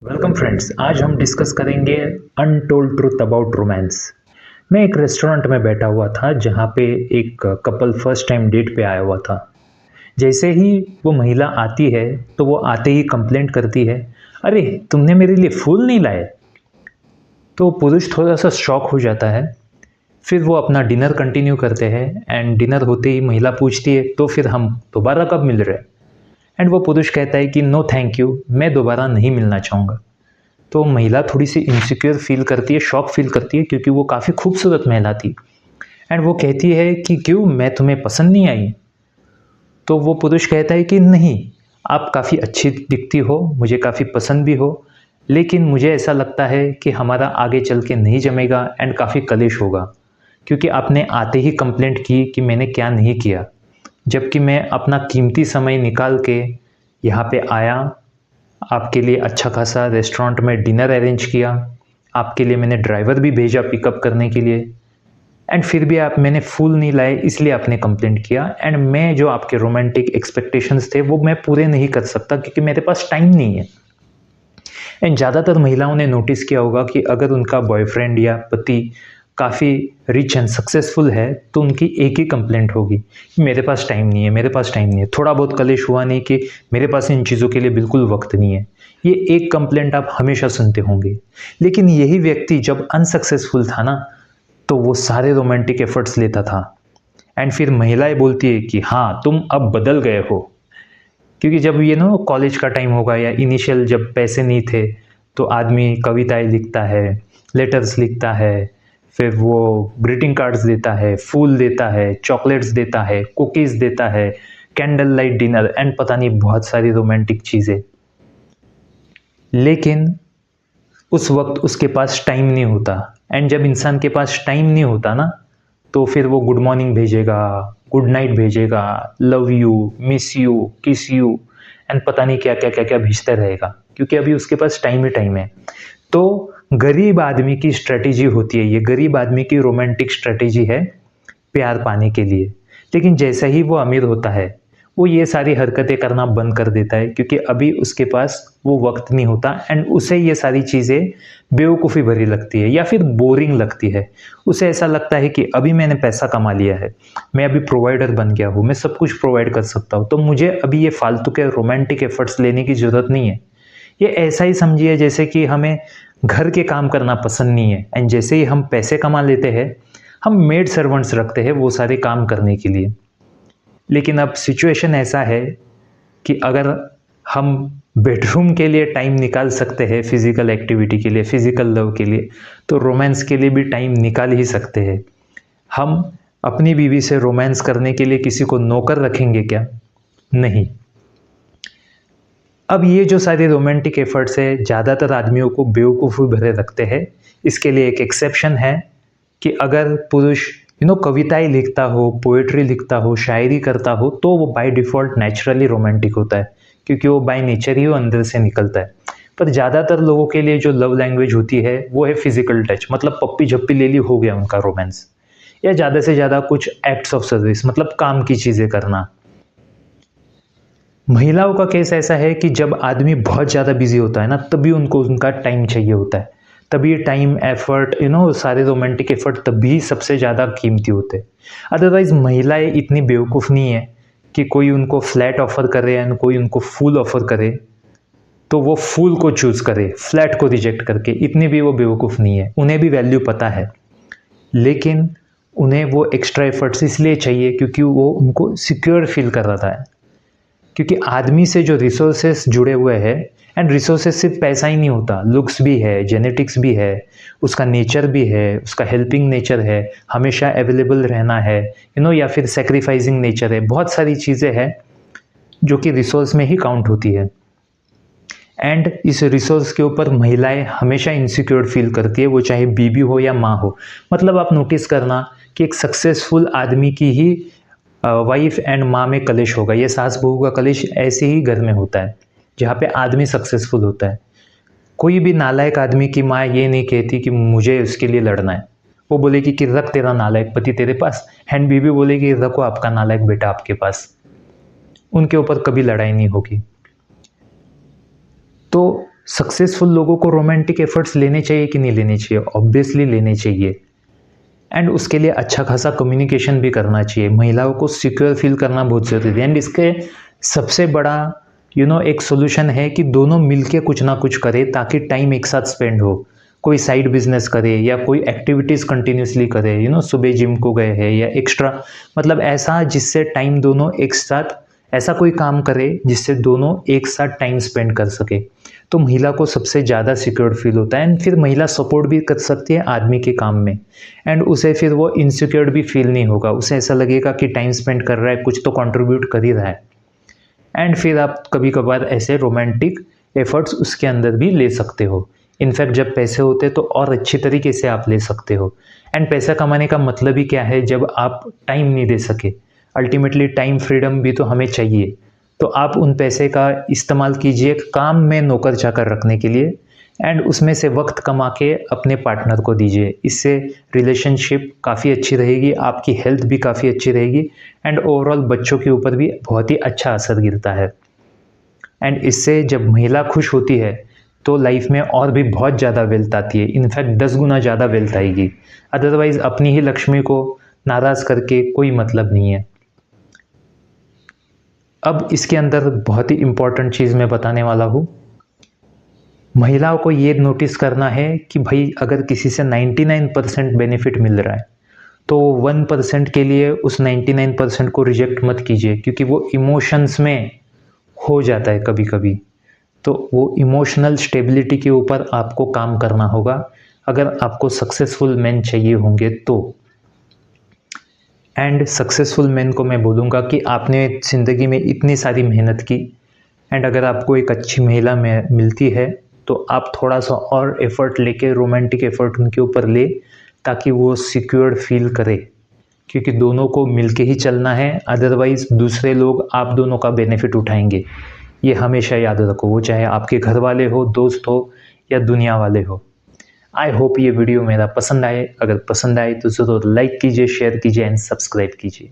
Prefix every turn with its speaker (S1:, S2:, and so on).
S1: Welcome friends, आज हम discuss करेंगे अनटोल्ड ट्रुथ अबाउट रोमांस। मैं एक रेस्टोरेंट में बैठा हुआ था जहाँ पे एक कपल फर्स्ट टाइम डेट पे आया हुआ था। जैसे ही वो महिला आती है तो वो आते ही कंप्लेंट करती है, अरे तुमने मेरे लिए फूल नहीं लाए। तो पुरुष थोड़ा सा शॉक हो जाता है। फिर वो अपना डिनर कंटिन्यू करते हैं एंड डिनर होते ही महिला पूछती है, तो फिर हम दोबारा कब मिल रहे हैं। एंड वो पुरुष कहता है कि नो थैंक यू, मैं दोबारा नहीं मिलना चाहूँगा। तो महिला थोड़ी-सी इनसिक्योर फ़ील करती है, शॉक फ़ील करती है क्योंकि वो काफ़ी खूबसूरत महिला थी। एंड वो कहती है कि क्यों, मैं तुम्हें पसंद नहीं आई? तो वो पुरुष कहता है कि नहीं, आप काफ़ी अच्छी दिखती हो, मुझे काफ़ी पसंद भी हो, लेकिन मुझे ऐसा लगता है कि हमारा आगे चल के नहीं जमेगा एंड काफ़ी कलेश होगा। क्योंकि आपने आते ही कंप्लेंट की कि मैंने क्या नहीं किया। जबकि मैं अपना कीमती समय निकाल के यहाँ पे आया, आपके लिए अच्छा खासा रेस्टोरेंट में डिनर अरेंज किया, आपके लिए मैंने ड्राइवर भी भेजा पिकअप करने के लिए एंड फिर भी आप मैंने फूल नहीं लाए, इसलिए आपने कंप्लेंट किया। एंड मैं जो आपके रोमांटिक एक्सपेक्टेशंस थे वो मैं पूरे नहीं कर सकता क्योंकि मेरे पास टाइम नहीं है। एंड ज़्यादातर महिलाओं ने नोटिस किया होगा कि अगर उनका बॉयफ्रेंड या पति काफ़ी रिच एंड सक्सेसफुल है तो उनकी एक ही कंप्लेंट होगी, मेरे पास टाइम नहीं है, मेरे पास टाइम नहीं है। थोड़ा बहुत कलेश हुआ नहीं कि मेरे पास इन चीज़ों के लिए बिल्कुल वक्त नहीं है। ये एक कंप्लेंट आप हमेशा सुनते होंगे। लेकिन यही व्यक्ति जब अनसक्सेसफुल था ना, तो वो सारे रोमांटिक एफर्ट्स लेता था। एंड फिर महिलाएं बोलती है कि हाँ, तुम अब बदल गए हो। क्योंकि जब ये ना कॉलेज का टाइम होगा या इनिशियल जब पैसे नहीं थे, तो आदमी कविताएँ लिखता है, लेटर्स लिखता है, फिर वो ग्रीटिंग कार्ड्स देता है, फूल देता है, चॉकलेट्स देता है, कुकीज़ देता है, कैंडल लाइट डिनर एंड पता नहीं बहुत सारी रोमांटिक चीज़ें। लेकिन उस वक़्त उसके पास टाइम नहीं होता। एंड जब इंसान के पास टाइम नहीं होता ना, तो फिर वो गुड मॉर्निंग भेजेगा, गुड नाइट भेजेगा, लव यू, मिस यू, किस यू एंड पता नहीं क्या-क्या भेजता रहेगा, क्योंकि अभी उसके पास टाइम ही टाइम है। तो गरीब आदमी की स्ट्रैटेजी होती है, ये गरीब आदमी की रोमांटिक स्ट्रैटेजी है प्यार पाने के लिए। लेकिन जैसे ही वो अमीर होता है, वो ये सारी हरकतें करना बंद कर देता है क्योंकि अभी उसके पास वो वक़्त नहीं होता एंड उसे ये सारी चीज़ें बेवकूफ़ी भरी लगती है या फिर बोरिंग लगती है। उसे ऐसा लगता है कि अभी मैंने पैसा कमा लिया है, मैं अभी प्रोवाइडर बन गया हूँ, मैं सब कुछ प्रोवाइड कर सकता हूँ, तो मुझे अभी ये फालतू के रोमांटिक एफर्ट्स लेने की ज़रूरत नहीं है। ये ऐसा ही समझिए जैसे कि हमें घर के काम करना पसंद नहीं है एंड जैसे ही हम पैसे कमा लेते हैं, हम मेड सर्वेंट्स रखते हैं वो सारे काम करने के लिए। लेकिन अब सिचुएशन ऐसा है कि अगर हम बेडरूम के लिए टाइम निकाल सकते हैं, फिज़िकल एक्टिविटी के लिए, फिज़िकल लव के लिए, तो रोमांस के लिए भी टाइम निकाल ही सकते हैं। हम अपनी बीवी से रोमांस करने के लिए किसी को नौकर रखेंगे क्या? नहीं। अब ये जो सारे रोमांटिक एफर्ट्स है, ज़्यादातर आदमियों को बेवकूफ़ी भरे रखते हैं। इसके लिए एक एक्सेप्शन है कि अगर पुरुष कविताएँ लिखता हो, पोएट्री लिखता हो, शायरी करता हो, तो वो बाय डिफ़ॉल्ट नेचुरली रोमांटिक होता है, क्योंकि वो बाय नेचर ही वो अंदर से निकलता है। पर ज़्यादातर लोगों के लिए जो लव लैंग्वेज होती है, वो है फ़िज़िकल टच, मतलब पप्पी-झप्पी ले ली, हो गया उनका रोमांस। या ज़्यादा से ज़्यादा कुछ एक्ट्स ऑफ सर्विस, मतलब काम की चीज़ें करना। महिलाओं का केस ऐसा है कि जब आदमी बहुत ज़्यादा बिज़ी होता है ना, तभी उनको उनका टाइम चाहिए होता है। तभी टाइम, एफ़र्ट, सारे रोमांटिक एफ़र्ट तभी सबसे ज़्यादा कीमती होते हैं। अदरवाइज़ महिलाएँ इतनी बेवकूफ़ नहीं है कि कोई उनको फ्लैट ऑफ़र करे एंड कोई उनको फूल ऑफ़र करे, तो वो फूल को चूज़ करे, फ्लैट को रिजेक्ट करके। इतनी भी वो बेवकूफ़ नहीं है, उन्हें भी वैल्यू पता है। लेकिन उन्हें वो एक्स्ट्रा एफ़र्ट्स इसलिए चाहिए क्योंकि वो उनको सिक्योर फ़ील कराता है। क्योंकि आदमी से जो रिसोर्सेस जुड़े हुए हैं, एंड रिसोर्सेस सिर्फ पैसा ही नहीं होता, लुक्स भी है, जेनेटिक्स भी है, उसका नेचर भी है, उसका हेल्पिंग नेचर है, हमेशा अवेलेबल रहना है, या फिर सैक्रिफाइसिंग नेचर है। बहुत सारी चीज़ें हैं जो कि रिसोर्स में ही काउंट होती है। एंड इस रिसोर्स के ऊपर महिलाएं हमेशा इनसिक्योर फील करती है, वो चाहे बीबी हो या माँ हो। मतलब आप नोटिस करना कि एक सक्सेसफुल आदमी की ही वाइफ एंड माँ में कलेश होगा। ये सास बहू का कलेश ऐसे ही घर में होता है जहाँ पे आदमी सक्सेसफुल होता है। कोई भी नालायक आदमी की माँ ये नहीं कहती कि मुझे उसके लिए लड़ना है। वो बोलेगी कि रख तेरा नालायक पति तेरे पास, एंड बीबी बोलेगी रखो आपका नालायक बेटा आपके पास। उनके ऊपर कभी लड़ाई नहीं होगी। तो सक्सेसफुल लोगों को रोमांटिक एफर्ट्स लेने चाहिए कि नहीं लेने चाहिए? ऑब्वियसली लेने चाहिए। एंड उसके लिए अच्छा खासा कम्युनिकेशन भी करना चाहिए। महिलाओं को सिक्योर फील करना बहुत ज़रूरी है। एंड इसके सबसे बड़ा एक सॉल्यूशन है कि दोनों मिलके कुछ ना कुछ करें ताकि टाइम एक साथ स्पेंड हो। कोई साइड बिजनेस करे या कोई एक्टिविटीज़ कंटिन्यूसली करे, सुबह जिम को गए हैं या एक्स्ट्रा, मतलब ऐसा जिससे टाइम दोनों एक साथ, ऐसा कोई काम करे जिससे दोनों एक साथ टाइम स्पेंड कर सके। तो महिला को सबसे ज़्यादा सिक्योर फील होता है। एंड फिर महिला सपोर्ट भी कर सकती है आदमी के काम में। एंड उसे फिर वो इनसिक्योर भी फील नहीं होगा। उसे ऐसा लगेगा कि टाइम स्पेंड कर रहा है, कुछ तो कंट्रीब्यूट कर ही रहा है। एंड फिर आप कभी कभार ऐसे रोमांटिक एफर्ट्स उसके अंदर भी ले सकते हो। इनफैक्ट जब पैसे होते तो और अच्छी तरीके से आप ले सकते हो। एंड पैसा कमाने का मतलब ही क्या है जब आप टाइम नहीं दे सके? अल्टीमेटली टाइम फ्रीडम भी तो हमें चाहिए। तो आप उन पैसे का इस्तेमाल कीजिए काम में नौकर चाकर रखने के लिए, एंड उसमें से वक्त कमा के अपने पार्टनर को दीजिए। इससे रिलेशनशिप काफ़ी अच्छी रहेगी, आपकी हेल्थ भी काफ़ी अच्छी रहेगी, एंड ओवरऑल बच्चों के ऊपर भी बहुत ही अच्छा असर गिरता है। एंड इससे जब महिला खुश होती है तो लाइफ में और भी बहुत ज़्यादा वेल्थ आती है। इनफैक्ट 10 गुना ज़्यादा वेल्थ आएगी। अदरवाइज़ अपनी ही लक्ष्मी को नाराज़ करके कोई मतलब नहीं है। अब इसके अंदर बहुत ही इम्पोर्टेंट चीज़ मैं बताने वाला हूँ। महिलाओं को ये नोटिस करना है कि भाई अगर किसी से 99% बेनिफिट मिल रहा है तो 1% के लिए उस 99% को रिजेक्ट मत कीजिए, क्योंकि वो इमोशंस में हो जाता है कभी कभी। तो वो इमोशनल स्टेबिलिटी के ऊपर आपको काम करना होगा अगर आपको सक्सेसफुल मैन चाहिए होंगे तो। एंड सक्सेसफुल मैन को मैं बोलूँगा कि आपने ज़िंदगी में इतनी सारी मेहनत की, एंड अगर आपको एक अच्छी महिला में मिलती है तो आप थोड़ा सा और एफर्ट लेके रोमांटिक एफर्ट उनके ऊपर ले, ताकि वो सिक्योर्ड फील करे, क्योंकि दोनों को मिलके ही चलना है। अदरवाइज़ दूसरे लोग आप दोनों का बेनिफिट उठाएंगे। ये हमेशा याद रखो, वो चाहे आपके घर वाले हो, दोस्त हो या दुनिया वाले हो। आई होप ये वीडियो मेरा पसंद आए। अगर पसंद आए तो ज़रूर लाइक कीजिए, शेयर कीजिए एंड सब्सक्राइब कीजिए।